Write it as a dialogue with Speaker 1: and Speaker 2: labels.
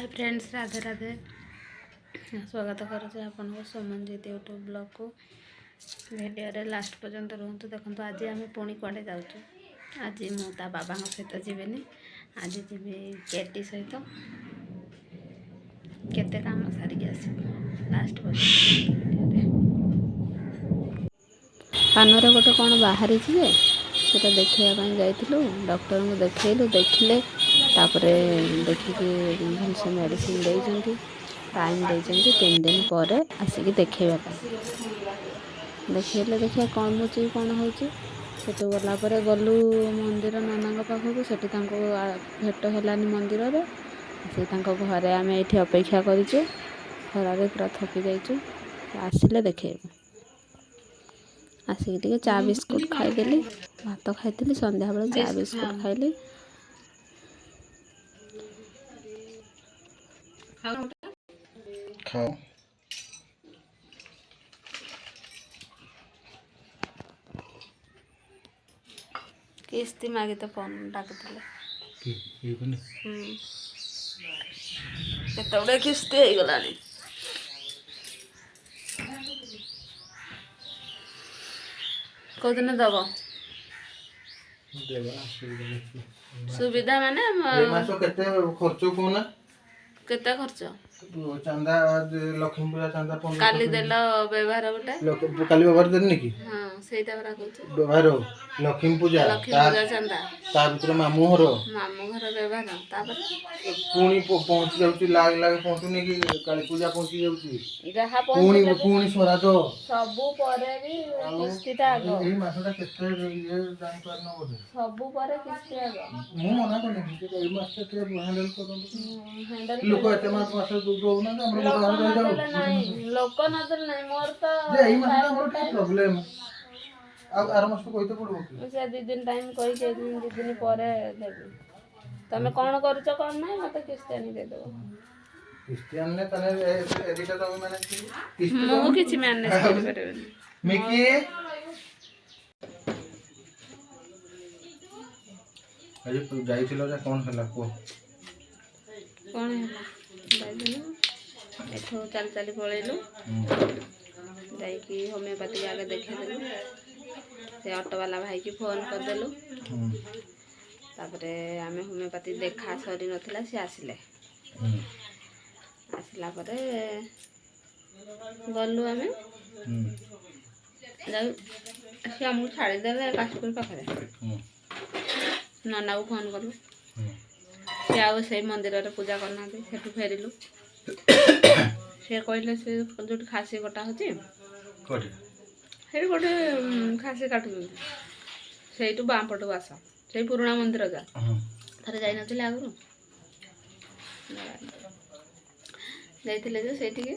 Speaker 1: Hi friends, Radhe Radhe. स्वागत करुचे आपन सुमनजीत यूट्यूब ब्लॉग को। वीडियो रे लास्ट पर्यंत रुहतु। देखो आज आम पुणी कड़े जाऊँ। आज मु ता बाबा सहित जीवेनि, आज जीवी केटी सहित केते काम सारिक आस लास्ट पर्यंत। कानरे गोटे कौन बाहरी जे सेटा देखापी जाइलु। डॉक्टर को देखलु, देखिले तापरे देखिकी भलसे मेडिसिन देइछंती, टाइम देइछंती 3 दिन पर आसिक देखेबा। देखिले देखिए कौन होची कौन होची। सेटु गला परे गलु मंदिर नना पाखक। सेठी तांको भेट हेलानी मंदिर रे। से तांको घरे आमे एठी अपेक्षा करिछु। खरारे पूरा थकी जाइछु। आसिले देखेबा। आसिक टिके चा बिस्कुट खाइदेली, भात खाइଥିଲି। संध्या बेले चा बिस्कुट खाइली।
Speaker 2: खाओ
Speaker 1: किस्ती मागे तो फोन डाकुଥିଲେ केतबड़े किस्ती हो गलानी। को दिन दब सुविधा माने
Speaker 2: मासो केते खर्च कोना
Speaker 1: केते खर्च
Speaker 2: चंदा लक्ष्मी पूजा चंदा
Speaker 1: काली देल व्यवहार गोटे
Speaker 2: काली व्यवहार देनी की।
Speaker 1: हां सेटा बरा कहू
Speaker 2: व्यवहार लक्ष्मी पूजा
Speaker 1: चंदा
Speaker 2: ता भीतर मामू घर
Speaker 1: व्यवहार तापर
Speaker 2: पुणी पहुंच जाउची लाग लाग पहुंचुनी की काली पूजा पहुंची जाउची
Speaker 1: जहा
Speaker 2: पुणी स्वराज
Speaker 1: सबु परे भी किस्तीटा आगो
Speaker 2: एही मासटा केते ये जान करनो बोले
Speaker 1: सबु परे किस्ती आगो
Speaker 2: मु मना करनी कि एही मासटा के हैंडल करन
Speaker 1: हैंडल
Speaker 2: लोक एते मास दो ना हमरा बाहर जाई जाऊ
Speaker 1: लोक नजर नहीं मोर तो
Speaker 2: जे एही मासटा हमर की प्रॉब्लम अब आर मास कोइते पड़बो कि
Speaker 1: से 2 दिन टाइम कहि के 2 दिन परे देबी। तमे कोन करूछ कोन नहीं मते किस्ती आनी दे देबो।
Speaker 2: क्रिश्चियन ने तने एडिटा तो मैंने किस्ती
Speaker 1: मु किछि मैनेज कर परबेनी
Speaker 2: मिकी अरे तू जाइथिलो जा कोन हला को
Speaker 1: कोन हला जाइथिलो एठो चल चली पळेलु जाई की होमियोपैथी आगे देखे देलु। से ऑटो वाला भाई की फोन कर देलु। तापरे आमे होमियोपैथी देखा सरी नथिला से आसिले। आसला परे गलु आमे जाऊ से हमू छाड़ी देले काशपुर पाखरे। नाना को फोन कलु से आउ से मंदिर रे पूजा करना दे सेठु फेरिलु। से कहले से जोट खासी कटा होची
Speaker 2: कोठी
Speaker 1: हेर गोटे खासी काटु सेठु बाम पटु आसा से पुराना मंदिर जा थारे जाई नथिले आगु जाइथिले जे सेठी के